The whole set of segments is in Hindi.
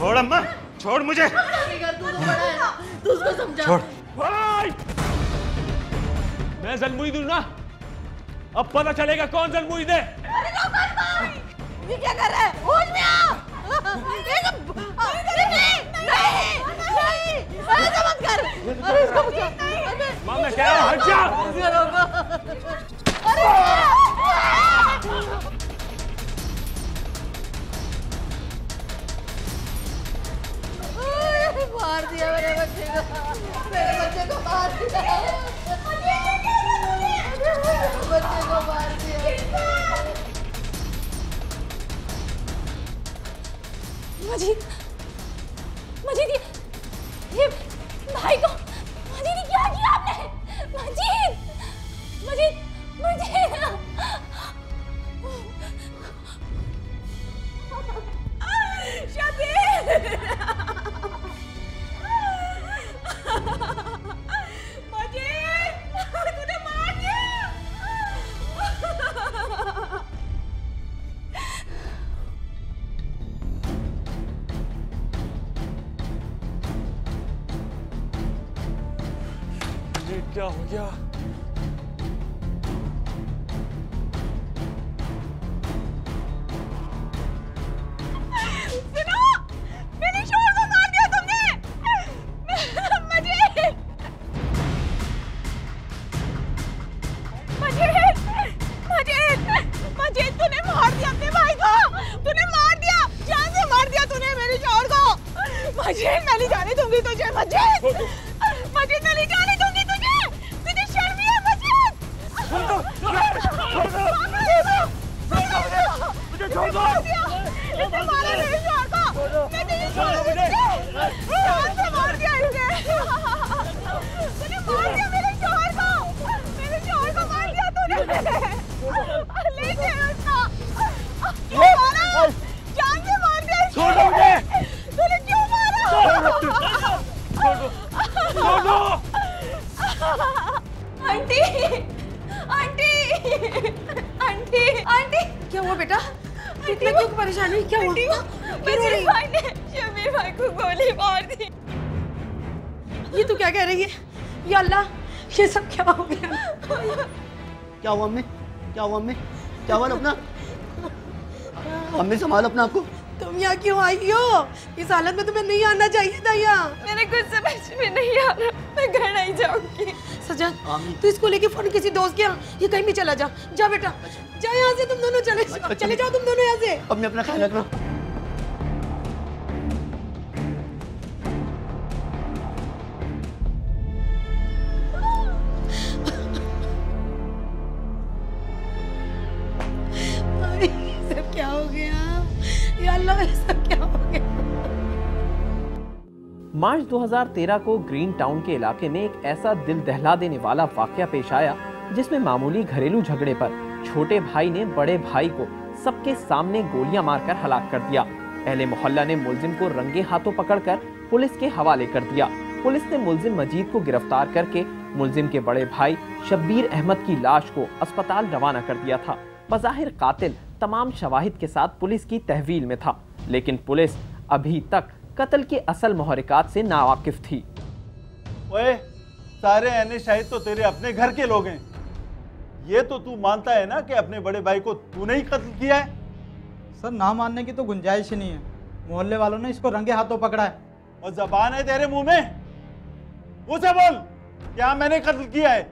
छोड़ अम्मा, छोड़ मुझे। तू उसको समझा। छोड़। मैं ज़लमुईद हूं ना, अब पता चलेगा कौन ज़लमुईद है। ये क्या कर रहा है? होश में आ। नहीं, ऐसा मत कर। अरे इसको बचा। माँ मैं कह रहा हूं हट जा। मार दिया मेरे बच्चे को मार दिया। बच्चे को मार दिया। मजीद, मजीद ये भाई को, मजीद ये क्या किया आपने? मजीद, मजीद, मजीद। शबीर, मजीद, तूने मार दिया। क्या हो गया? सुनो, मेरे शोहर को मार दिया तुमने। मजीद, मजीद, मजीद, मजीद, तूने मार दिया अपने भाई को। तूने मार दिया, जान से मार दिया तूने मेरे शोहर को। मजीद, मैं नहीं जाने दूंगी तुझे। मजीद, मजीद, मैं नहीं जाने दूंगी तुझे। तुझे शर्म नहीं है मजीद? मुझे छोड़ दो। इसने मारा मेरे शोहर को। मैं नहीं छोड़ूंगी। जान से मार दिया इसने। तूने मार दिया मेरे शोहर को। मेरे शोहर को मार दिया तूने। ले गए उसको। क्यों मारा? जान से मार दिया इसने। छोड़ दो मुझे। तूने क्यों मारा? छोड़ दो, छोड़ दो। Aunty, aunty, aunty, aunty. क्या हुआ बेटा? इतना क्यों परेशान हुई? क्या हुआ? मेरे भाई ने शबीर भाई को गोली मार दी। ये तू क्या कह रही है? या अल्लाह, ये सब क्या हो गया? क्या हुआ अम्मी? क्या हुआ अम्मी? क्या हुआ अपना? अम्मी संभालो अपना आपको। तुम यहाँ क्यों आई हो? इस हालत में तुम्हें नहीं आना चाहिए था यहाँ। मेरे कुछ समझ में नहीं आ रहा, मैं घर नहीं जाऊंगी। सजाद, तू इसको लेके फोन किसी दोस्त के यहाँ, ये कहीं भी चला जा। जा बेटा, जा यहाँ से। तुम दोनों चले जाओ तुम दोनों यहाँ से। अम्मी अपना ख्याल रखना। सब क्या हो गया? या अल्लाह, ये सब क्या हो गया? मार्च 2013 को ग्रीन टाउन के इलाके में एक ऐसा दिल दहला देने वाला वाकया पेश आया जिसमें मामूली घरेलू झगड़े पर छोटे भाई ने बड़े भाई को सबके सामने गोलियां मारकर हलाक कर दिया। अहले मोहल्ला ने मुलजिम को रंगे हाथों पकड़कर पुलिस के हवाले कर दिया। पुलिस ने मुलजिम मजीद को गिरफ्तार करके मुलजिम के बड़े भाई शब्बीर अहमद की लाश को अस्पताल रवाना कर दिया था। बज़ाहिर कातिल तमाम शवाहिद के साथ पुलिस की तहवील में था, लेकिन पुलिस अभी तक कत्ल के असल मुहर्रिकात से नावाकिफ थी। ओए, सारे अहले शाहिद तो तेरे अपने घर के लोग हैं। ये तो तू मानता है ना कि अपने बड़े भाई को तूने ही कत्ल किया है? सर, ना मानने की तो गुंजाइश ही नहीं है। मोहल्ले वालों ने इसको रंगे हाथों पकड़ा है। और जबान है तेरे मुंह में? मुझसे बोल, क्या मैंने कत्ल किया है?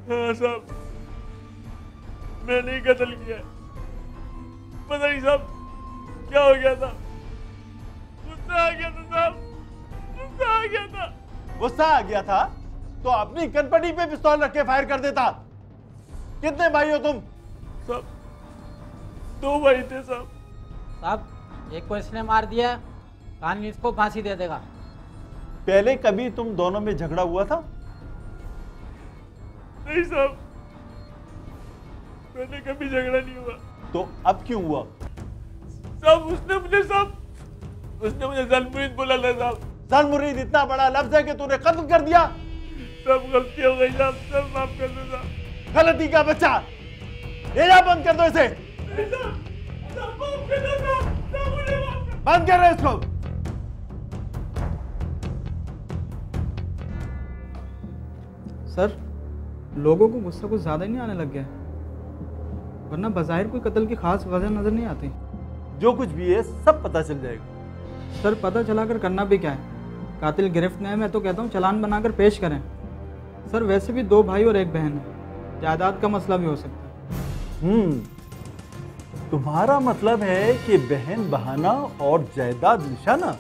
हाँ साहब, मैंने ही कत्ल किया है। पता नहीं साहब क्या हो गया था, गुस्सा आ गया था साहब, गुस्सा आ गया था। गुस्सा आ गया था तो अपनी कनपटी पे पिस्तौल रख के फायर कर देता। कितने भाई हो तुम? साहब, 2 भाई थे साहब। साहब, एक को इसने मार दिया, कानून इसको फांसी दे देगा। पहले कभी तुम दोनों में झगड़ा हुआ था? नहीं साहब, पहले कभी झगड़ा नहीं हुआ। तो अब क्यों हुआ? साहब, उसने मुझे ज़लमुईद बोला था साहब। ज़लमुईद इतना बड़ा लफ्ज है कि तूने कत्ल कर दिया। सब गलती हो गई साहब, सब माफ कर दो साहब। गलती का बच्चा, ले जा, बंद कर दो इसे। बंद कर रहे इसको। लोगों को गुस्सा कुछ ज़्यादा ही नहीं आने लग गया है? वरना बज़ाहिर कोई कत्ल की खास वजह नज़र नहीं आती। जो कुछ भी है सब पता चल जाएगा। सर पता चला कर करना भी क्या है? कातिल गिरफ्त में है, मैं तो कहता हूँ चालान बनाकर पेश करें। सर वैसे भी 2 भाई और 1 बहन है, जायदाद का मसला भी हो सकता है। तुम्हारा मतलब है कि बहन बहाना और जायदाद निशाना?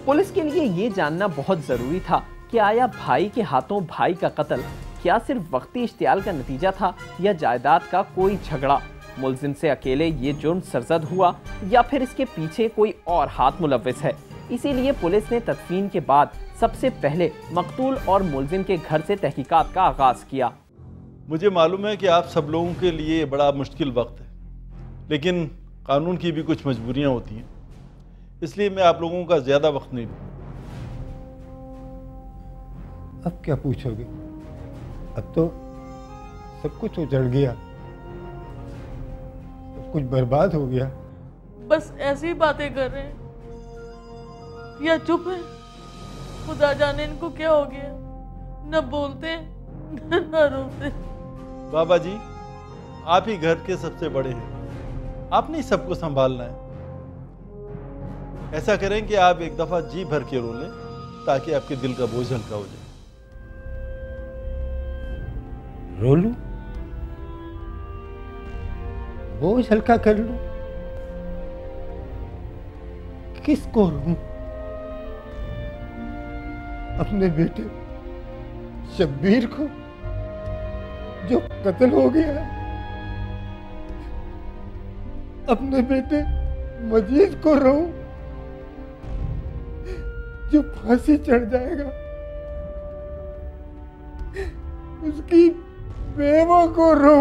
पुलिस के लिए ये जानना बहुत जरूरी था कि आया भाई के हाथों भाई का कत्ल क्या सिर्फ वक्ती इश्तियाल का नतीजा था या जायदाद का कोई झगड़ा मुलजिम से अकेले ये जुर्म सरजद हुआ या फिर इसके पीछे कोई और हाथ मुलव्विस है। इसीलिए पुलिस ने तदफीन के बाद सबसे पहले मकतूल और मुलजिम के घर से तहकीकात का आगाज किया। मुझे मालूम है कि आप सब लोगों के लिए बड़ा मुश्किल वक्त है, लेकिन कानून की भी कुछ मजबूरियां होती हैं, इसलिए मैं आप लोगों का ज़्यादा वक्त नहीं लूँ। अब क्या पूछोगे? अब तो सब कुछ उजड़ गया, सब कुछ बर्बाद हो गया। बस ऐसी ही बातें कर रहे हैं या चुप है? खुदा जाने इनको क्या हो गया, न बोलते न रोते। बाबा जी, आप ही घर के सबसे बड़े हैं, आपने सबको संभालना है। ऐसा करें कि आप एक दफा जी भर के रो लें ताकि आपके दिल का बोझ हल्का हो जाए। रो लूं? बोझ हल्का कर लूं? किसको रो? अपने बेटे शब्बीर को जो कत्ल हो गया, अपने बेटे मजीद को रो जो फांसी चढ़ जाएगा, उसकी बेवा को रो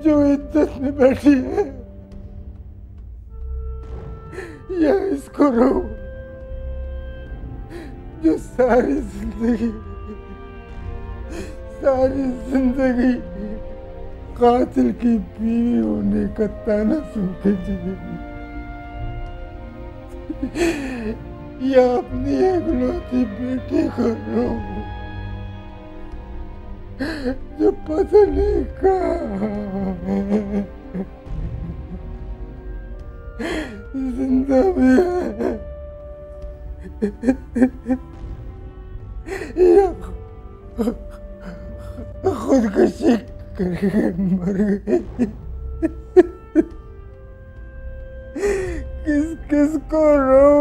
जो इज्जत में बैठी है, या इसको रो जो सारी जिंदगी कातिल की बीवी होने का ताना सुन के जिएगी, या अपनी एकलौती बेटी को रो जो पता नहीं कहाँ जिंदा भी है या खुदकुशी करके मर गई। किस किस को रो,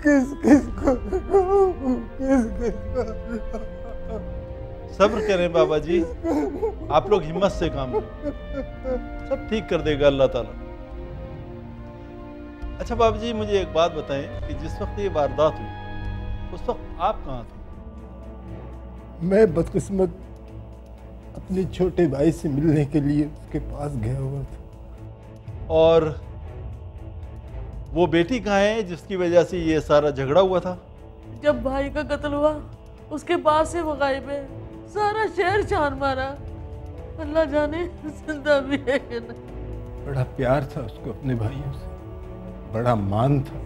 किस किस को रो, किस किस को रो। सब्र करें बाबा जी, आप लोग हिम्मत से काम लें, सब ठीक कर देगा अल्लाह ताला। अच्छा बाबा जी, मुझे एक बात बताएं कि जिस वक्त ये वारदात हुई उस वक्त आप कहाँ थे? मैं बदकिस्मत अपने छोटे भाई से मिलने के लिए उसके पास गया हुआ था। और वो बेटी कहाँ है जिसकी वजह से ये सारा झगड़ा हुआ था? जब भाई का कत्ल हुआ उसके बाद से वो गायब है, सारा शहर छान मारा, अल्लाह जाने जिंदा भी है कि नहीं। बड़ा प्यार था उसको अपने भाइयों से, बड़ा मान था।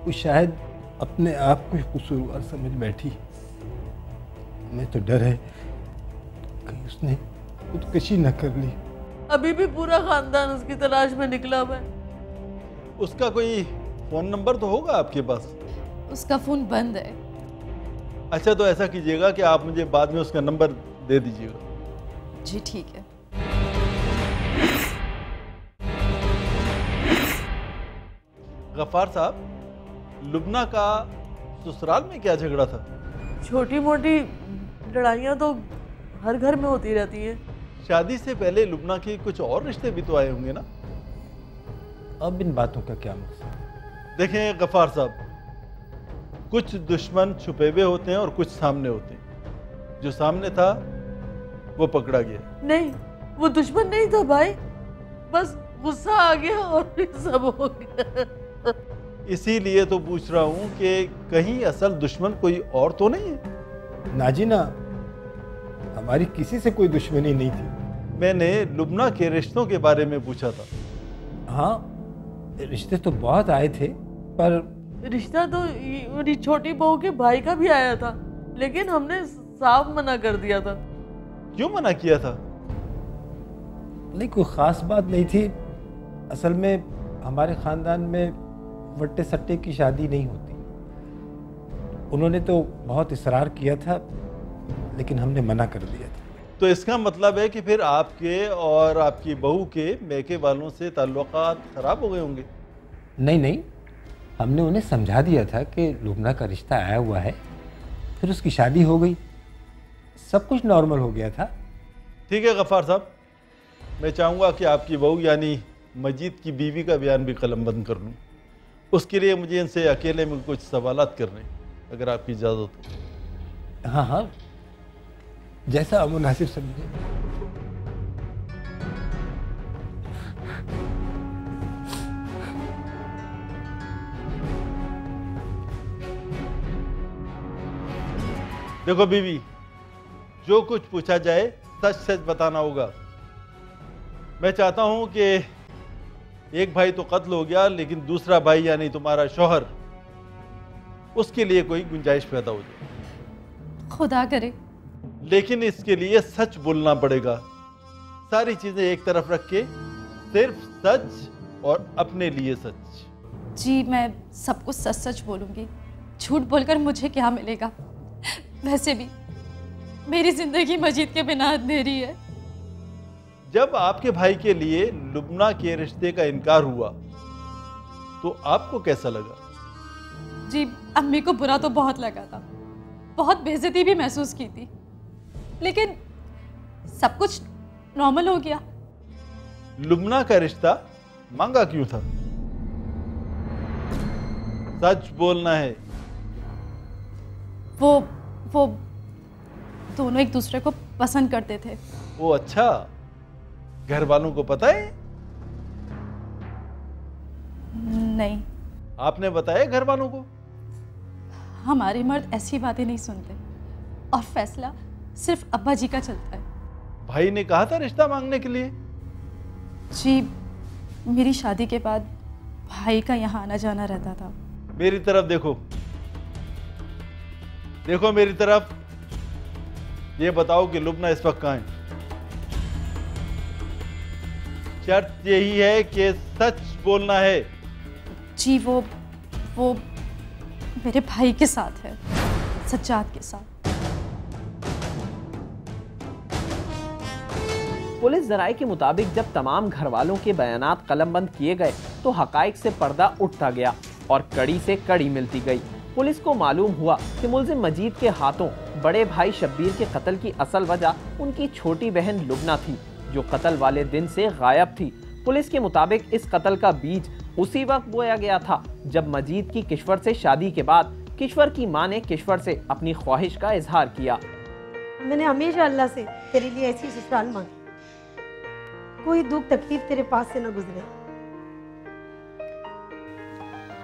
वो शायद अपने आप को कसूरवार समझ बैठी। हमें तो डर है कहीं उसने खुदकुशी न कर ली। अभी भी पूरा खानदान उसकी तलाश में निकला हुआ है। उसका कोई फोन नंबर तो होगा आपके पास? उसका फोन बंद है। अच्छा, तो ऐसा कीजिएगा कि आप मुझे बाद में उसका नंबर दे दीजिएगा। जी ठीक है। गफ्फार साहब, लुबना का ससुराल में क्या झगड़ा था? छोटी मोटी लड़ाइयाँ तो हर घर में होती रहती हैं। शादी से पहले लुबना के कुछ और रिश्ते भी तो आए होंगे ना? अब इन बातों का क्या मकसद? देखें गफ्फार साहब, कुछ दुश्मन छुपे हुए होते हैं और कुछ सामने होते हैं। जो सामने था वो पकड़ा गया। नहीं, वो दुश्मन नहीं था भाई, बस गुस्सा आ गया और ये सब हो गया। इसीलिए तो पूछ रहा हूं कि कहीं असल दुश्मन कोई और तो नहीं है? नाजीना, हमारी किसी से कोई दुश्मनी नहीं थी। मैंने लुबना के रिश्तों के बारे में पूछा था। हाँ, रिश्ते तो बहुत आए थे, पर रिश्ता तो मेरी छोटी बहू के भाई का भी आया था, लेकिन हमने साफ मना कर दिया था। क्यों मना किया था? नहीं, कोई ख़ास बात नहीं थी। असल में हमारे ख़ानदान में वट्टे सट्टे की शादी नहीं होती। उन्होंने तो बहुत इसरार किया था, लेकिन हमने मना कर दिया था। तो इसका मतलब है कि फिर आपके और आपकी बहू के मैके वालों से ताल्लुकात ख़राब हो गए होंगे? नहीं नहीं, हमने उन्हें समझा दिया था कि लुबना का रिश्ता आया हुआ है, फिर उसकी शादी हो गई, सब कुछ नॉर्मल हो गया था। ठीक है गफ़ार साहब, मैं चाहूँगा कि आपकी बहू यानी मजीद की बीवी का बयान भी कलमबंद कर लूँ। उसके लिए मुझे इनसे अकेले में कुछ सवालात करने, अगर आपकी इजाज़त हो। हाँ हाँ, जैसा मुनासिब समझे। देखो बीवी, जो कुछ पूछा जाए सच सच बताना होगा। मैं चाहता हूं कि एक भाई तो कत्ल हो गया, लेकिन दूसरा भाई यानी तुम्हारा शौहर, उसके लिए कोई गुंजाइश पैदा हो जाए। खुदा करे। लेकिन इसके लिए सच बोलना पड़ेगा। सारी चीजें एक तरफ रख के सिर्फ सच और अपने लिए सच। जी, मैं सब कुछ सच सच बोलूंगी। झूठ बोलकर मुझे क्या मिलेगा? वैसे भी मेरी जिंदगी मजीद के बिना अंधेरी है। जब आपके भाई के लिए लुबना के रिश्ते का इनकार हुआ तो आपको कैसा लगा? जी, अम्मी को बुरा तो बहुत लगा था, बहुत बेइज्जती भी महसूस की थी, लेकिन सब कुछ नॉर्मल हो गया। लुबना का रिश्ता मांगा क्यों था? सच बोलना है। वो दोनों एक दूसरे को पसंद करते थे। वो अच्छा, घर वालों को पता है? नहीं। आपने बताया घर वालों को? हमारे मर्द ऐसी बातें नहीं सुनते और फैसला सिर्फ अब्बा जी का चलता है। भाई ने कहा था रिश्ता मांगने के लिए? जी, मेरी शादी के बाद भाई का यहाँ आना जाना रहता था। मेरी तरफ देखो, देखो मेरी तरफ। ये बताओ कि लुबना इस वक्त कहाँ है? शर्त यही है कि सच बोलना है। जी, वो मेरे भाई के साथ है, सज्जाद के साथ। पुलिस जराये के मुताबिक जब तमाम घर वालों के बयानात कलमबंद किए गए तो हकाइक से पर्दा उठता गया और कड़ी से कड़ी मिलती गई। पुलिस को मालूम हुआ कि मुल्जिम मजीद के हाथों बड़े भाई शब्बीर के कत्ल की असल वजह उनकी छोटी बहन लुबना थी, जो कत्ल वाले दिन से गायब थी। पुलिस के मुताबिक इस कत्ल का बीज उसी वक्त बोया गया था जब मजीद की किश्वर से शादी के बाद किश्वर की मां ने किश्वर से अपनी ख्वाहिश का इजहार किया। मैंने हमेशा अल्लाह से तेरे लिए ऐसी ससुराल मांगी, कोई दुख तकलीफ तेरे पास से न गुजरे।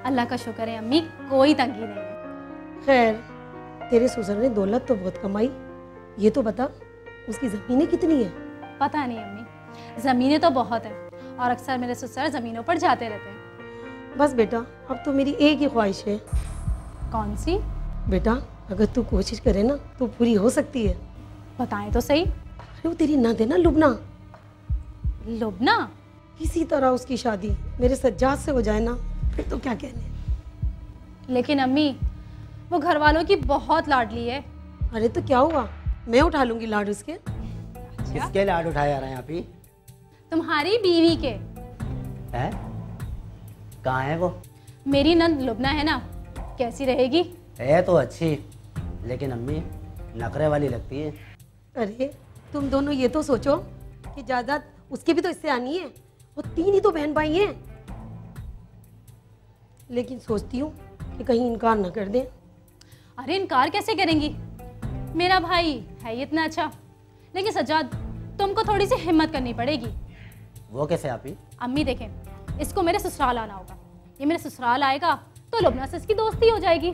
अल्लाह का शुक्र है अम्मी, कोई तंगी नहीं है। खैर, तेरे ससुर ने दौलत तो बहुत कमाई, ये तो बता उसकी ज़मीनें कितनी है? पता नहीं अम्मी, ज़मीनें तो बहुत है और अक्सर मेरे ससुर ज़मीनों पर जाते रहते हैं। बस बेटा, अब तो मेरी एक ही ख्वाहिश है। कौन सी? बेटा, अगर तू कोशिश करे ना तो पूरी हो सकती है। बताएं तो सही। अरे वो तेरी नंद है ना लुबना, लुबना? किसी तरह उसकी शादी मेरे सज्जाद से हो जाए ना, फिर तो क्या कहने। लेकिन अम्मी, वो घर वालों की बहुत लाडली है। अरे तो क्या हुआ, मैं उठा लूंगी लाड उसके। किसके लाड उठाए जा रहे हैं आप ही? तुम्हारी बीवी के। हैं? कहाँ है वो? मेरी नंद लुबना है ना, कैसी रहेगी? है तो अच्छी, लेकिन अम्मी नखरे वाली लगती है। अरे तुम दोनों ये तो सोचो कि जायदाद उसकी भी तो इससे आनी है, वो 3 ही तो बहन भाई हैं। लेकिन सोचती हूँ कि कहीं इनकार न कर दें। अरे इनकार कैसे करेंगी? मेरा भाई है ही इतना अच्छा। लेकिन सज्जाद, तुमको थोड़ी सी हिम्मत करनी पड़ेगी। वो कैसे आप ही? अम्मी देखें, इसको मेरे ससुराल आना होगा। ये मेरे ससुराल आएगा तो लुबना से इसकी दोस्ती हो जाएगी,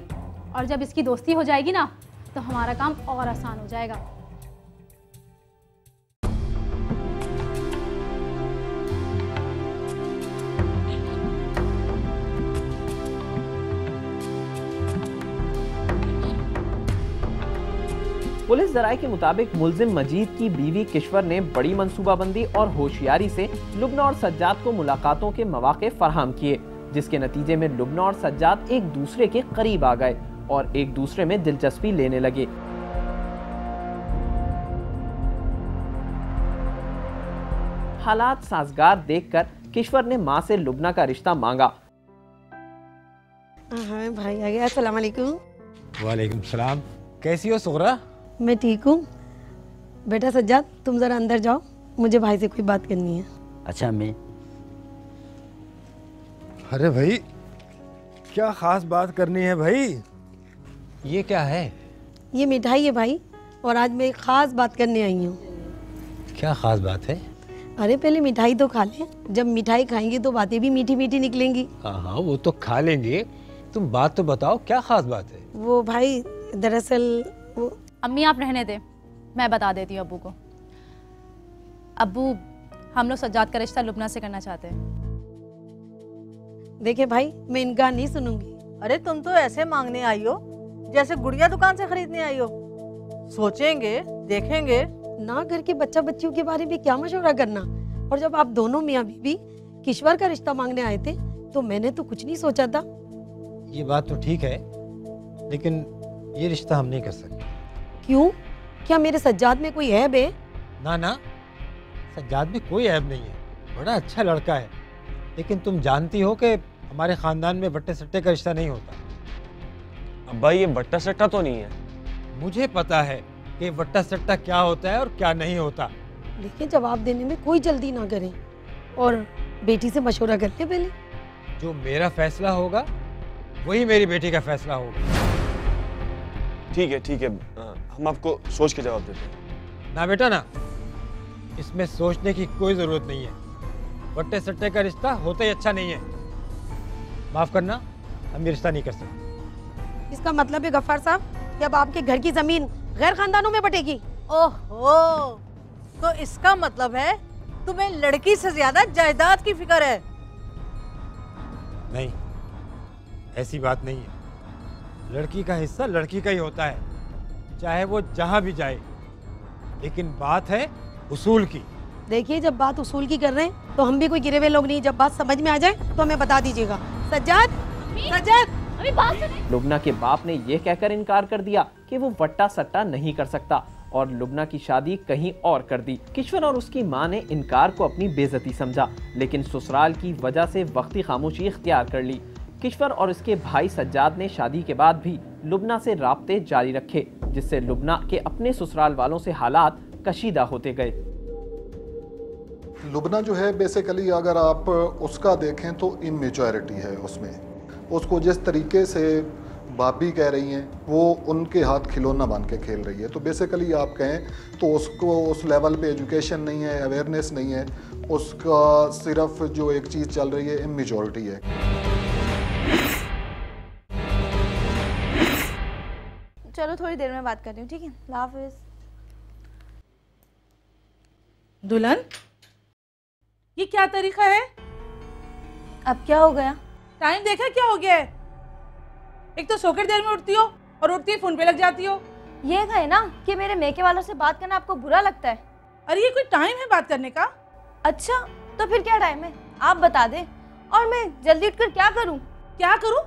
और जब इसकी दोस्ती हो जाएगी ना तो हमारा काम और आसान हो जाएगा। पुलिस जराये के मुताबिक मुलजिम मजीद की बीवी किश्वर ने बड़ी मंसूबाबंदी और होशियारी से लुब्ना और सज्जाद को मुलाकातों के मौके फराहम किए, जिसके नतीजे में लुब्ना और सज्जाद एक दूसरे के करीब आ गए और एक दूसरे में दिलचस्पी लेने लगे। हालात साजगार देखकर किश्वर ने मां से लुब्ना का रिश्ता मांगा। हाँ भाई आ गया। अस्सलाम वालेकुम। वालेकुम सलाम। कैसी हो सुगरा? मैं ठीक हूँ। बेटा सज्जाद तुम जरा अंदर जाओ, मुझे भाई से कोई बात करनी है। अच्छा अम्मी। अरे भाई क्या खास बात करनी है भाई? ये क्या है? ये मिठाई है भाई, और आज मैं एक खास बात करने आई हूँ। क्या खास बात है? अरे पहले मिठाई तो खा लें, जब मिठाई खाएंगे तो बातें भी मीठी मीठी निकलेंगी। हाँ वो तो खा लेंगे, तुम बात तो बताओ क्या खास बात है? वो भाई दरअसल वो। अम्मी आप रहने दें, मैं बता देती हूँ अब्बू को। अब्बू हम लोग सज्जाद का रिश्ता लुब्ना से करना चाहते हैं। देखे भाई मैं इनका नहीं सुनूंगी। अरे तुम तो ऐसे मांगने आई हो जैसे गुड़िया दुकान से खरीदने आई हो। सोचेंगे देखेंगे ना, घर के बच्चा बच्चियों के बारे में क्या मशवरा करना। और जब आप दोनों मियाँ बीबी किश्वर का रिश्ता मांगने आए थे तो मैंने तो कुछ नहीं सोचा था। ये बात तो ठीक है, लेकिन ये रिश्ता हम नहीं कर सकते। क्यों? क्या मेरे सज्जाद में कोई ऐब है? ना ना, सज्जाद में कोई ऐब नहीं है, बड़ा अच्छा लड़का है। लेकिन तुम जानती हो कि हमारे खानदान में बट्टे सट्टे का रिश्ता नहीं होता। अब्बा ये बट्टा सट्टा तो नहीं है। मुझे पता है कि बट्टा सट्टा क्या होता है और क्या नहीं होता। देखिए जवाब देने में कोई जल्दी ना करें और बेटी से मशवरा करते पहले। जो मेरा फैसला होगा वही मेरी बेटी का फैसला होगा। ठीक है, हम आपको सोच के जवाब देते हैं। ना बेटा ना, इसमें सोचने की कोई जरूरत नहीं है। बट्टे सट्टे का रिश्ता होता ही अच्छा नहीं है। माफ करना, हम ये रिश्ता नहीं कर सकते। इसका मतलब है गफ्फार साहब कि अब आपके घर की जमीन गैर खानदानों में बटेगी। ओहो, तो इसका मतलब है तुम्हें लड़की से ज्यादा जायदाद की फिक्र है। नहीं, ऐसी बात नहीं है। लड़की का हिस्सा लड़की का ही होता है, चाहे वो जहां भी जाए। लेकिन बात है उसूल की। देखिए जब बात उसूल की कर रहे हैं तो हम भी कोई गिरे हुए लोग नहीं। जब बात समझ में आ जाए तो हमें बता दीजिएगा। सज्जाद, सज्जाद अभी बात सुनिए। लुब्ना के बाप ने यह कहकर इनकार कर दिया कि वो वट्टा सट्टा नहीं कर सकता और लुब्ना की शादी कहीं और कर दी। किश्वर और उसकी मां ने इनकार को अपनी बेइज्जती समझा, लेकिन ससुराल की वजह से वक्ती खामोशी इख्तियार कर ली। किश्वर और उसके भाई सज्जाद ने शादी के बाद भी लुब्ना से राब्ते जारी रखे, जिससे लुब्ना के अपने ससुराल वालों से हालात कशीदा होते गए। लुब्ना जो है बेसिकली अगर आप उसका देखें तो इमेच्योरिटी है उसमें। उसको जिस तरीके से भाभी कह रही हैं वो उनके हाथ खिलौना बन के खेल रही है। तो बेसिकली आप कहें तो उसको उस लेवल पे एजुकेशन नहीं है, अवेयरनेस नहीं है। उसका सिर्फ जो एक चीज़ चल रही है इमेच्योरिटी है। चलो थोड़ी देर में बात कर रही हूँ, ठीक है? अल्लाह हाफिज़। दुल्हन, ये क्या तरीका है? अब क्या हो गया? टाइम देखा क्या हो गया है? एक तो सोकर देर में उठती हो और उठती ही फोन पे लग जाती हो। ये कहे ना कि मेरे मेके वालों से बात करना आपको बुरा लगता है। अरे ये कोई टाइम है बात करने का? अच्छा तो फिर क्या टाइम है आप बता दें, और मैं जल्दी उठकर क्या करूं? क्या करूं?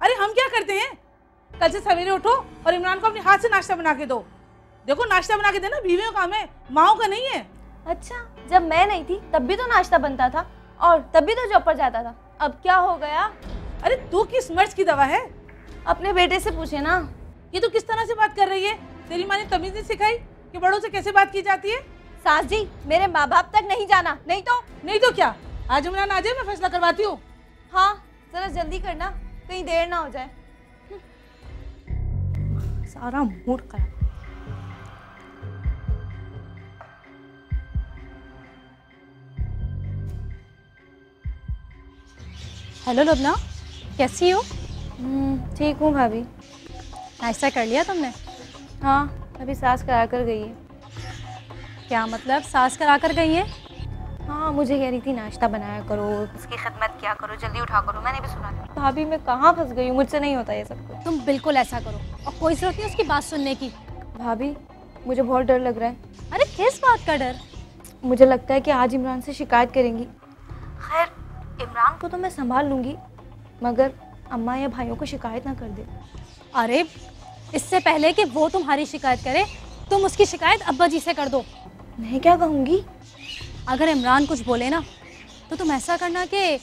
अरे हम क्या करते हैं? कल से सवेरे उठो और इमरान को अपने हाथ से नाश्ता बना के दो। देखो नाश्ता बना के देना बीवियों का काम है, माओ का नहीं है। अच्छा, जब मैं नहीं थी तब भी तो नाश्ता बनता था और तब भी तो जॉब पर जाता था। अब क्या हो गया? अरे तू किस मर्ज की दवा है? अपने बेटे से पूछे ना। ये तो किस तरह से बात कर रही है? तेरी माँ ने तमीज नहीं सिखाई कि बड़ों से कैसे बात की जाती है? सास जी, मेरे माँ बाप तक नहीं जाना। नहीं तो क्या? आज इमरान आ जाए, मैं फैसला करवाती हूँ। हाँ जरा जल्दी करना, कहीं देर ना हो जाए। सारा मूड खराब। हेलो लुब्ना, कैसी हो? ठीक हूँ भाभी। नाश्ता कर लिया तुमने? हाँ अभी सास करा कर गई है। क्या मतलब सास करा कर गई है? हाँ मुझे कह रही थी नाश्ता बनाया करो, उसकी खिदमत किया करो, जल्दी उठा करो। मैंने भी सुना था। भाभी मैं कहाँ फंस गई हूँ, मुझसे नहीं होता ये सब कुछ। तुम बिल्कुल ऐसा करो और कोई जरूरत नहीं उसकी बात सुनने की। भाभी मुझे बहुत डर लग रहा है। अरे किस बात का डर? मुझे लगता है कि आज इमरान से शिकायत करेंगी। खैर, इमरान को तो मैं संभाल लूँगी, मगर अम्मा या भाइयों को शिकायत ना कर दे। अरे इससे पहले कि वो तुम्हारी शिकायत करे, तुम उसकी शिकायत अब्बा जी से कर दो। मैं क्या कहूँगी? अगर इमरान कुछ बोले ना तो तुम ऐसा करना कि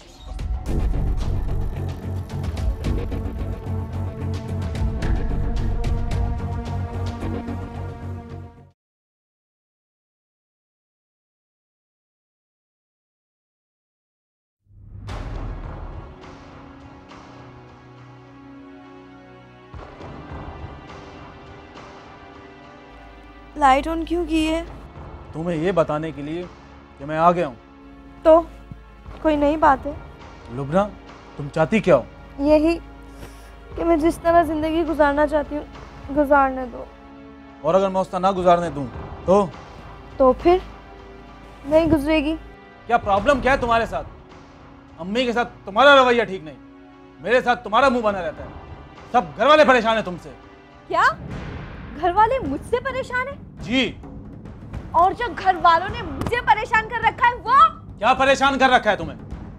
लाइट ऑन क्यों की है? तुम्हें ये बताने के लिए कि मैं आ गया हूँ। तो कोई नई बात है? लुबना, तुम चाहती क्या हो? यही कि मैं जिस तरह ज़िंदगी गुजारना चाहती हूँ गुजारने दो। और अगर मैं उस तरह ना गुजारने दूँ तो फिर नहीं गुजरेगी। क्या प्रॉब्लम क्या है तुम्हारे साथ? अम्मी के साथ तुम्हारा रवैया ठीक नहीं, मेरे साथ तुम्हारा मुंह बना रहता है। सब घर वाले परेशान है तुमसे। क्या घर वाले मुझसे परेशान है? जी। और जो घर वालों ने मुझे परेशान कर रखा है वो? क्या परेशान कर रखा है तुम्हें?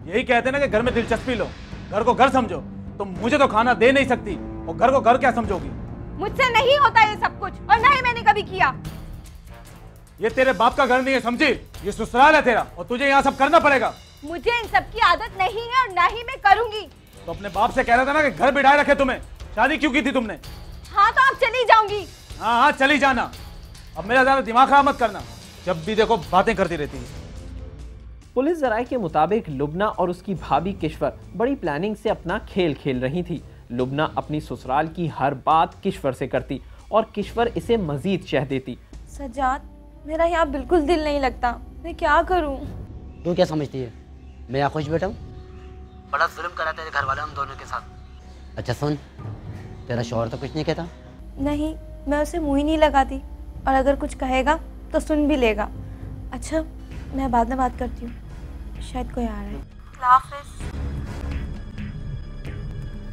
यही कहते ना कि घर में दिलचस्पी लो, घर को घर समझो। तुम मुझे तो खाना दे नहीं सकती और घर को घर क्या समझोगी? मुझसे नहीं होता ये सब कुछ, और ना ही मैंने कभी किया। ये तेरे बाप का घर नहीं है, समझी? ये ससुराल है तेरा और तुझे यहाँ सब करना पड़ेगा। मुझे इन सब की आदत नहीं है और ना ही मैं करूंगी। तो अपने बाप से कह रहा था ना कि घर बिठाए रखे तुम्हें। शादी क्यों की थी तुमने? हाँ तो अब चली जाऊंगी। हाँ चली जाना। अब मेरा ज्यादा दिमाग खराब मत करना, जब भी देखो बातें करती रहती है। पुलिस जराये के मुताबिक लुबना और उसकी भाभी किश्वर बड़ी प्लानिंग से अपना खेल खेल रही थी। लुबना अपनी ससुराल की हर बात किश्वर से करती और किश्वर इसे मजीद शह देती। सज्जाद, मेरा यहाँ बिल्कुल दिल नहीं लगता, मैं क्या करूँ? तू क्या समझती है मैं यहाँ खुश बैठा हूँ? बड़ा जुल्म करा तेरे घर वाले हम दोनों के साथ। अच्छा सुन, तेरा शौहर तो कुछ नहीं कहता? नहीं, मैं उसे मुँह ही नहीं लगाती, और अगर कुछ कहेगा तो सुन भी लेगा। अच्छा, मैं बाद में बात करती हूँ, शायद कोई आ रहा है। हाफिज़।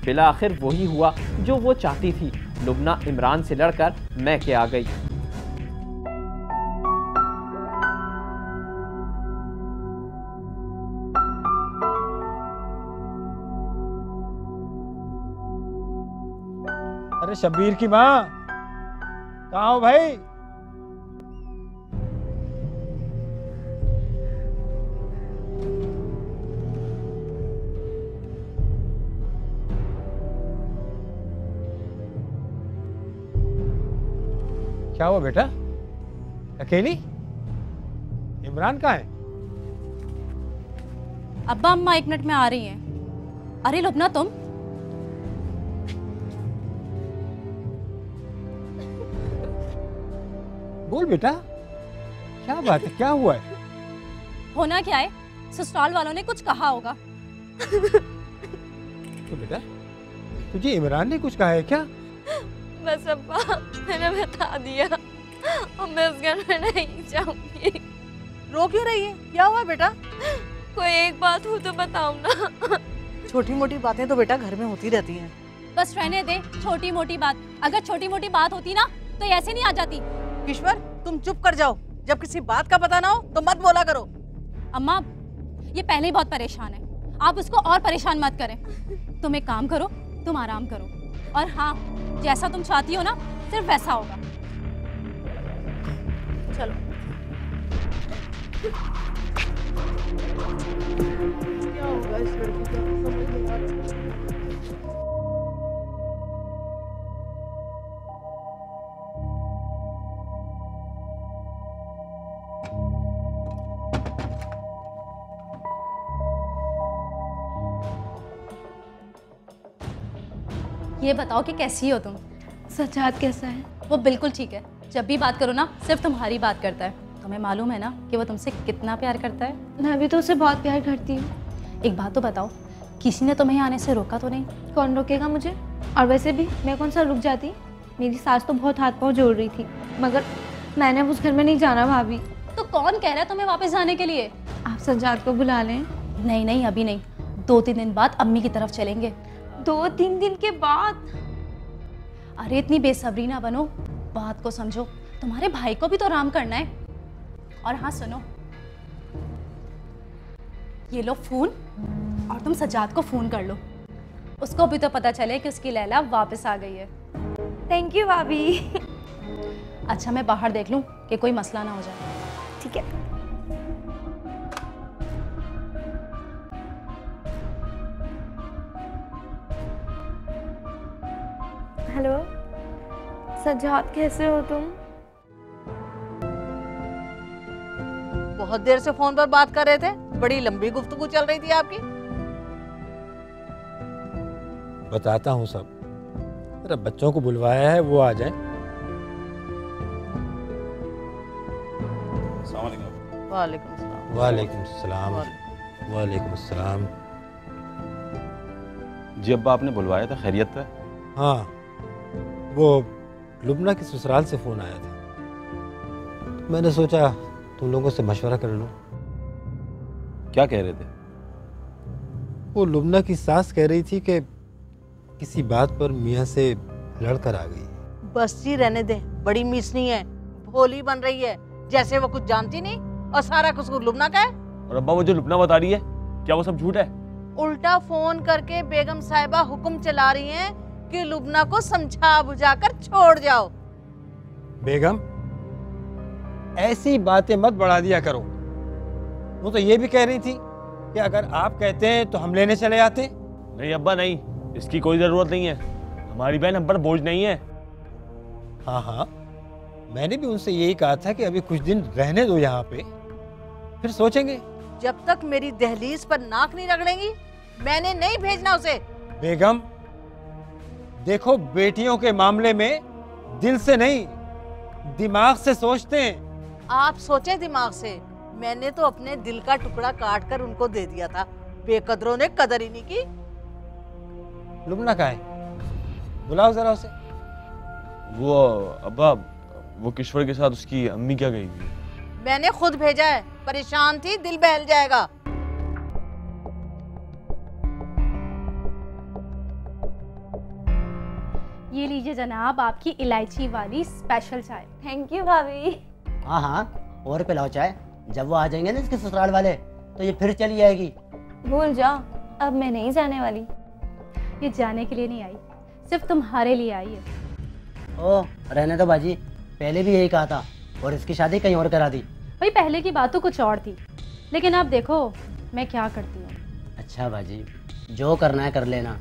बिला आखिर वही हुआ जो वो चाहती थी। लुबना इमरान से लड़कर मैके आ गई। अरे शब्बीर की माँ, कहाँ हो भाई? क्या हुआ बेटा? अकेली? इमरान कहाँ है? अब्बा अम्मा 1 मिनट में आ रही हैं। अरे लुबना तुम? बोल बेटा, क्या बात है, क्या हुआ है? होना क्या है, ससुराल वालों ने कुछ कहा होगा। तो बेटा, तुझे इमरान ने कुछ कहा है क्या? बस अब्बा, मैंने बता दिया और मैं उस घर में नहीं जाऊंगी। रो क्यों रही है? क्या हुआ बेटा? कोई एक बात हो तो बताओ ना। छोटी मोटी बातें तो बेटा घर में होती रहती हैं। बस रहने दे छोटी मोटी बात। अगर छोटी मोटी बात होती ना तो ऐसे नहीं आ जाती। ईश्वर, तुम चुप कर जाओ। जब किसी बात का पता ना हो तो मत बोला करो। अम्मा, ये पहले ही बहुत परेशान है, आप उसको और परेशान मत करें। तुम एक काम करो, तुम आराम करो, और हाँ, जैसा तुम चाहती हो ना सिर्फ वैसा होगा। चलो। क्या होगा इस लड़की का, समझ नहीं आ रहा। ये बताओ कि कैसी हो तुम? सज्जाद कैसा है? वो बिल्कुल ठीक है। जब भी बात करो ना सिर्फ तुम्हारी बात करता है। तुम्हें मालूम है ना कि वो तुमसे कितना प्यार करता है? मैं भी तो उसे बहुत प्यार करती हूँ। एक बात तो बताओ, किसी ने तुम्हें आने से रोका तो नहीं? कौन रोकेगा मुझे? और वैसे भी मैं कौन सा रुक जाती? मेरी सास तो बहुत हाथ पाँव जोड़ रही थी, मगर मैंने उस घर में नहीं जाना भाभी। तो कौन कह रहा है तुम्हें वापस जाने के लिए? आप सज्जाद को बुला लें। नहीं नहीं, अभी नहीं, 2-3 दिन बाद अम्मी की तरफ चलेंगे। 2-3 दिन के बाद? अरे इतनी बेसब्री ना बनो, बात को समझो। तुम्हारे भाई को भी तो आराम करना है। और हाँ सुनो, ये लो फोन और तुम सज्जाद को फोन कर लो, उसको भी तो पता चले कि उसकी लैला वापस आ गई है। थैंक यू भाभी। अच्छा मैं बाहर देख लूं कि कोई मसला ना हो जाए। ठीक है। हेलो सज्जाद, कैसे हो तुम? बहुत देर से फोन पर बात कर रहे थे, बड़ी लंबी गुफ्तगू चल रही थी आपकी। बताता हूँ सब, जरा बच्चों को बुलवाया है, वो आ जाए। वालेकुम सलाम। वालेकुम सलाम। वालेकुम सलाम। जी अब्बा, आपने बुलवाया था, खैरियत है? हाँ, वो लुबना के ससुराल से फ़ोन आया था, मैंने सोचा तुम लोगों से मशवरा कर लूँ। क्या कह रहे थे? वो लुबना की सास कह रही थी कि किसी बात पर मियाँ से लड़कर आ गई। बस जी रहने दे, बड़ी मिसनी है, भोली बन रही है, जैसे वो कुछ जानती नहीं और सारा कसूर लुबना का है। और अब्बा, वो जो लुबना बता रही है, क्या वो सब झूठ है? उल्टा फोन करके बेगम साहिबा हुक्म चला रही हैं कि लुबना को समझा बुझाकर छोड़ जाओ। बेगम, ऐसी बातें मत बढ़ा दिया करो। वो तो ये भी कह रही थी कि अगर आप कहते हैं तो हम लेने चले आते। नहीं अब्बा नहीं, इसकी कोई जरूरत नहीं है, हमारी बहन हम पर बोझ नहीं है। हाँ हाँ, मैंने भी उनसे यही कहा था कि अभी कुछ दिन रहने दो यहाँ पे, फिर सोचेंगे। जब तक मेरी दहलीज पर नाक नहीं रगड़ेंगी, मैंने नहीं भेजना उसे। बेगम देखो, बेटियों के मामले में दिल से नहीं दिमाग से सोचते हैं। आप सोचे दिमाग से, मैंने तो अपने दिल का टुकड़ा काट कर उनको दे दिया था, बेकदरों ने कदर ही नहीं की। लुबना कहाँ है? बुलाओ जरा उसे। वो अब्बा, वो किश्वर के साथ उसकी अम्मी क्या कहेगी? मैंने खुद भेजा है, परेशान थी, दिल बहल जाएगा। ये लीजिए जनाब आपकी इलायची वाली स्पेशल चाय। थैंक यू भाभी। हाँ हाँ, और पिलाओ चाय। जब वो आ जाएंगे ना इसके ससुराल वाले, तो ये फिर चली आएगी। भूल जाओ, अब मैं नहीं जाने वाली। ये जाने के लिए नहीं आई, सिर्फ तुम्हारे लिए आई है। ओ रहने दो बाजी, पहले भी यही कहा था, और इसकी शादी कहीं और करा दी। भाई पहले की बात तो कुछ और थी, लेकिन अब देखो मैं क्या करती हूँ। अच्छा बाजी, जो करना है कर लेना,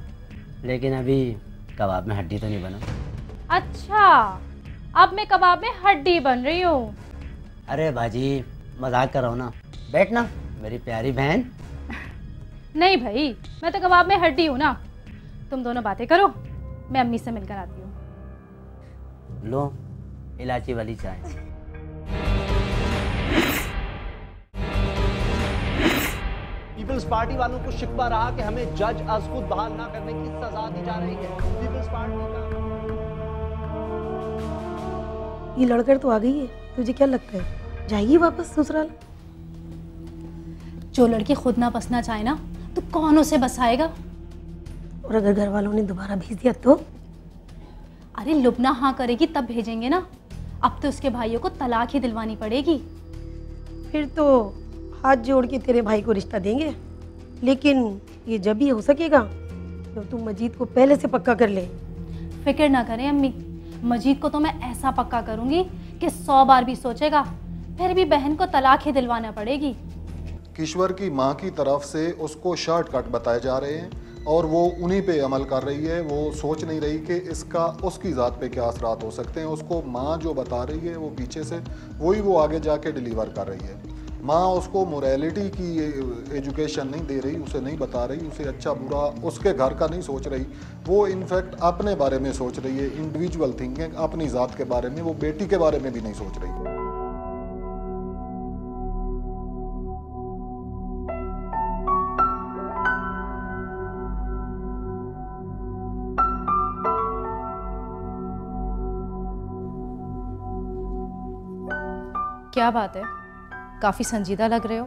लेकिन अभी कबाब में हड्डी तो नहीं बना। अच्छा, अब मैं कबाब में हड्डी बन रही हूँ? अरे बाजी मजाक कर रहा हूँ ना, बैठना मेरी प्यारी बहन। नहीं भाई, मैं तो कबाब में हड्डी हूँ ना। तुम दोनों बातें करो, मैं अम्मी से मिलकर आती हूँ। लो इलायची वाली चाय। पीपल्स पार्टी वालों को शिकवा रहा कि हमें जज अज खुद बहाल ना करने की सजा दी जा रही है। पीपल्स पार्टी का ये लड़कर तो आ गई है, तुझे क्या लगता है जाएगी वापस ससुराल? जो लड़की खुद ना बसना चाहे ना, तो कौन उसे बसाएगा? और अगर घर वालों ने दोबारा भेज दिया तो? अरे लुबना हाँ करेगी तब भेजेंगे ना, अब तो उसके भाइयों को तलाक ही दिलवानी पड़ेगी। फिर तो हाथ जोड़ के तेरे भाई को रिश्ता देंगे, लेकिन ये जब ही हो सकेगा जब तुम मजीद को पहले से पक्का कर ले। फिक्र ना करें अम्मी, मजीद को तो मैं ऐसा पक्का करूंगी कि 100 बार भी सोचेगा, फिर भी बहन को तलाक ही दिलवाना पड़ेगी। किश्वर की माँ की तरफ से उसको शॉर्टकट बताए जा रहे हैं और वो उन्हीं पे अमल कर रही है। वो सोच नहीं रही कि इसका उसकी ज़ात पे क्या असरात हो सकते हैं। उसको माँ जो बता रही है वो पीछे से वही वो आगे जाके डिलीवर कर रही है। माँ उसको मोरालिटी की एजुकेशन नहीं दे रही, उसे नहीं बता रही, उसे अच्छा बुरा उसके घर का नहीं सोच रही। वो इनफैक्ट अपने बारे में सोच रही है, इंडिविजुअल थिंकिंग, अपनी ज़ात के बारे में। वो बेटी के बारे में भी नहीं सोच रही। क्या बात है, काफी संजीदा लग रहे हो।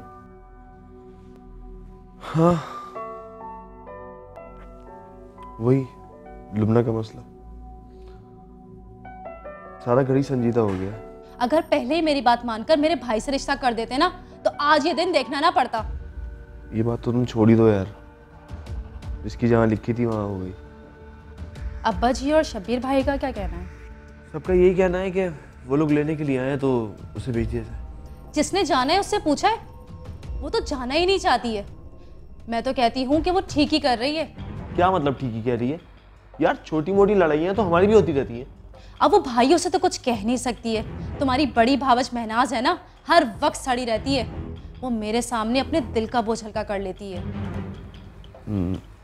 हाँ, वही लुबना का मसला सारा घड़ी संजीदा हो गया। अगर पहले ही मेरी बात मानकर मेरे भाई से रिश्ता कर देते ना तो आज ये दिन देखना ना पड़ता। ये बात तो तुम छोड़ ही दो यार, इसकी जहाँ लिखी थी वहाँ हो गई। अब्बा जी और शब्बीर भाई का क्या कहना है? सबका यही कहना है कि वो लोग लेने के लिए आए हैं तो उसे भेज दिया जाए। जिसने जाना है उससे पूछा है? वो तो जाना ही नहीं चाहती है। मैं तो कहती हूँ कि वो ठीक ही कर रही है। क्या मतलब ठीक ही कह रही है यार? छोटी मोटी लड़ाइयाँ तो हमारी भी होती रहती हैं। अब वो भाइयों से तो कुछ कह नहीं सकती है। तुम्हारी बड़ी भावज महनाज है ना, हर वक्त सड़ी रहती है। वो मेरे सामने अपने दिल का बोझ हल्का कर लेती है।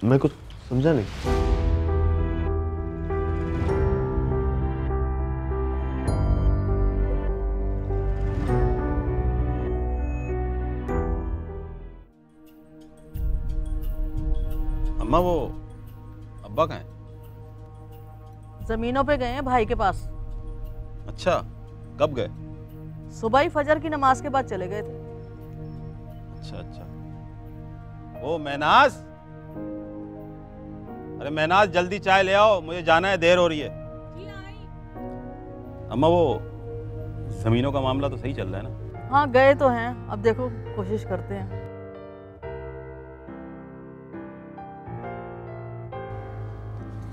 मैं कुछ समझा नहीं। अम्मा वो अब्बा कहाँ हैं? जमीनों पे गए हैं भाई के पास। अच्छा, कब गए? सुबह ही फजर की नमाज के बाद चले गए थे। अच्छा अच्छा। ओ महनाज, अरे महनाज जल्दी चाय ले आओ, मुझे जाना है, देर हो रही है। अम्मा वो जमीनों का मामला तो सही चल रहा है ना? हाँ गए तो हैं, अब देखो कोशिश करते हैं।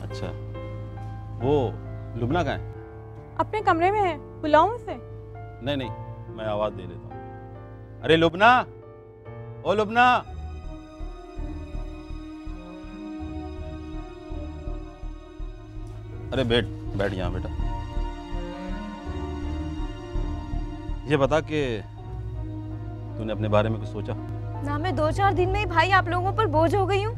अच्छा, वो लुबना कहाँ है? अपने कमरे में है, बुलाऊं उसे? नहीं नहीं, मैं आवाज दे देता हूँ। अरे लुबना, ओ लुबना। अरे बैठ बैठ यहाँ बेटा। ये बता कि तूने अपने बारे में कुछ सोचा? ना मैं 2-4 दिन में ही भाई आप लोगों पर बोझ हो गई हूँ।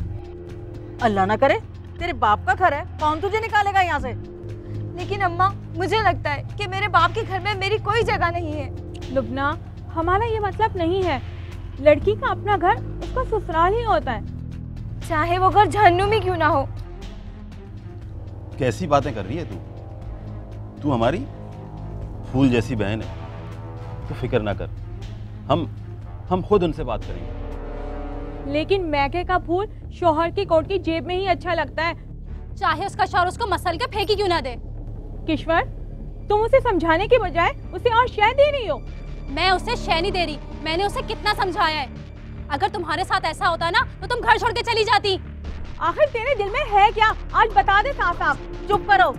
अल्लाह ना करे, तेरे बाप का घर है, कौन तुझे निकालेगा यहाँ से? लेकिन अम्मा मुझे लगता है कि मेरे बाप के घर में मेरी कोई जगह नहीं है। लुबना, हमारा ये मतलब नहीं है। लड़की का अपना घर उसका ससुराल ही होता है, चाहे वो घर जहन्नुम ही क्यों ना हो। कैसी बातें कर रही है तू? तू हमारी फूल जैसी बहन है, तो फिक्र ना कर, हम खुद उनसे बात करेंगे। लेकिन मैके का फूल शौहर की कोट की जेब में ही अच्छा लगता है, चाहे उसका शौहर उसको मसल के फेंकी क्यों ना दे। किश्वर, तुम उसे समझाने के बजाय उसे और शय दे रही हो। मैं उसे शय नहीं दे रही, मैंने उसे कितना समझाया है। अगर तुम्हारे साथ ऐसा होता ना तो तुम घर छोड़ के चली जाती। आखिर तेरे दिल में है क्या, आज बता दे साफ साफ। चुप करो,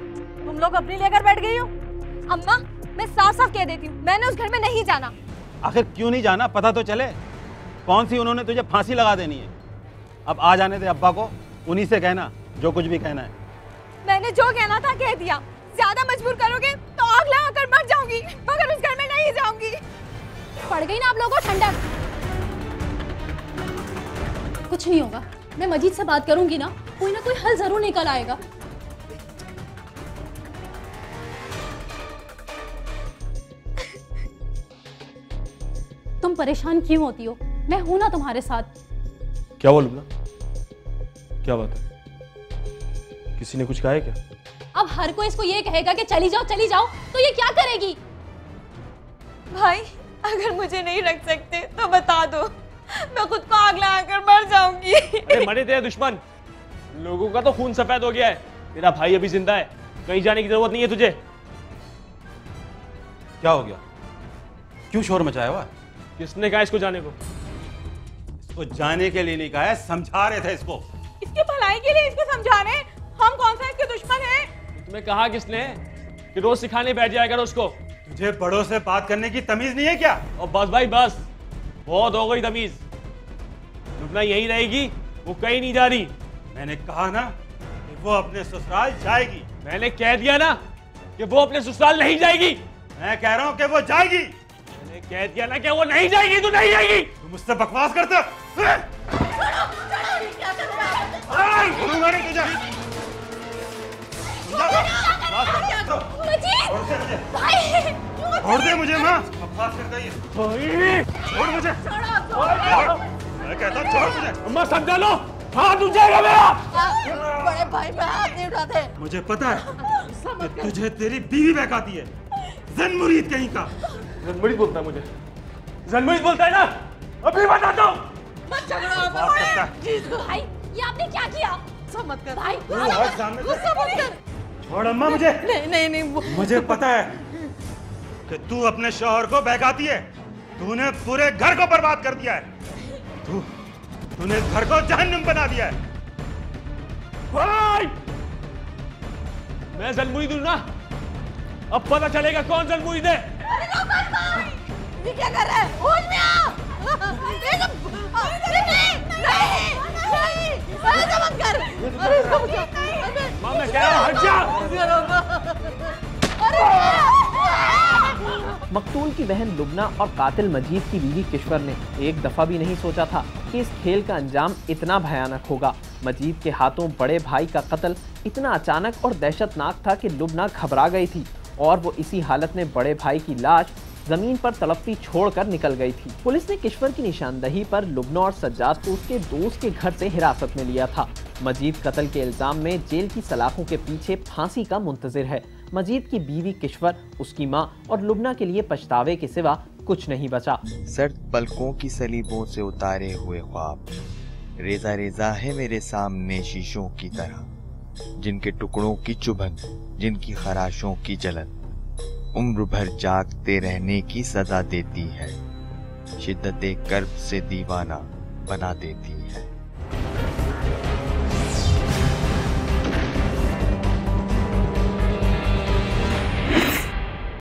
तुम लोग अपनी लेकर बैठ गई हो। अम्मा मैं साफ साफ कह देती हूँ, मैंने उस घर में नहीं जाना। आखिर क्यों नहीं जाना, पता तो चले। कौन सी उन्होंने तुझे फांसी लगा देनी है? अब आ जाने दे अब्बा को, उन्हीं से कहना जो कुछ भी कहना है। मैंने जो कहना था कह दिया, ज्यादा मजबूर करोगे तो आग लगाकर मर जाऊंगी, मगर उस घर में नहीं जाऊंगी। पड़ गई ना आप लोगों को ठंडक। कुछ नहीं होगा, मैं मजीद से बात करूंगी ना कोई हल जरूर निकल आएगा। तुम परेशान क्यों होती हो? मैं हूं ना तुम्हारे साथ। क्या हुआ लुबना? क्या बात है? किसी ने कुछ कहा है क्या? अब हर कोई इसको ये कहेगा कि चली जाओ तो ये क्या करेगी? भाई अगर मुझे नहीं रख सकते तो बता दो, मैं खुद को आग लगाकर मर जाऊंगी। अरे मरे तेरे दुश्मन, लोगों का तो खून सफेद हो गया है। तेरा भाई अभी जिंदा है, कहीं जाने की जरूरत नहीं है तुझे। क्या हो गया? क्यों शोर मचाया हुआ? किसने कहा इसको जाने को? इसको जाने के लिए नहीं कहा है, समझा रहे थे इसको। इसकी भलाई के लिए इसको समझा रहे हैं। हम कौन सा इसके दुश्मन हैं? तुम्हें कहा किसने कि रोज सिखाने बैठ जाया करो उसको? तुझे बड़ों से बात करने की तमीज नहीं है क्या? और बस भाई बस, बहुत हो गई तमीज। लुबना यही रहेगी, वो कहीं नहीं जा रही। मैंने कहा ना कि वो अपने ससुराल जाएगी। मैंने कह दिया ना कि वो अपने ससुराल नहीं जाएगी। मैं कह रहा हूँ कि वो जाएगी। मैंने कह दिया ना कि वो नहीं जाएगी, तो नहीं जाएगी। तुम मुझसे बकवास करते हो? छोड़ दे मुझे माँ, बकवास करता है ये। छोड़ मुझे, मैं कहता हूँ छोड़ मुझे। अम्मा समझा लो, हाथ उठ जाएगा मेरा। बड़े भाई मैं हाथ नहीं उठाते। मुझे पता है कि तुझे तेरी बीवी बहकाती है, ज़न-मुरीद कहीं का। ज़न-मुरीद बोलता है मुझे, ज़न-मुरीद बोलता है ना, अभी बताता हूँ। मत झगड़ो भाई, ये आपने क्या किया? सब मत कर भाई, गुस्सा मत कर। छोड़ अम्मा मुझे। नहीं। मुझे पता है कि तू अपने शौहर को बहकाती है। तूने पूरे घर को बर्बाद कर दिया है। तूने इस घर को जहन्नुम बना दिया है। भाई मैं जलमुई दूं ना, अब पता चलेगा कौन जलमुई दे। ये क्या कर रहा है? होश में आ! ऐसा मत कर! अरे इसको बचा! माँ मैं कह रहा हूँ हट जा! मकतूल की बहन लुबना और कातिल मजीद की बीवी किश्वर ने एक दफा भी नहीं सोचा था कि इस खेल का अंजाम इतना भयानक होगा। मजीद के हाथों बड़े भाई का कत्ल इतना अचानक और दहशतनाक था कि लुबना घबरा गई थी और वो इसी हालत में बड़े भाई की लाश जमीन पर तड़पती छोड़कर निकल गई थी। पुलिस ने किश्वर की निशानदही पर लुबना और सज्जाद को उसके दोस्त के घर से हिरासत में लिया था। मजीद कत्ल के इल्जाम में जेल की सलाखों के पीछे फांसी का मुंतजिर है। मजीद की बीवी किश्वर, उसकी माँ और लुबना के लिए पछतावे के सिवा कुछ नहीं बचा। सर्द पलकों की सलीबों से उतारे हुए ख्वाब रेजा रेजा है मेरे सामने शीशों की तरह, जिनके टुकड़ों की चुभन, जिनकी खराशों की जलन उम्र भर जागते रहने की सजा देती है, शिद्दत कर्ब से दीवाना बना देती है।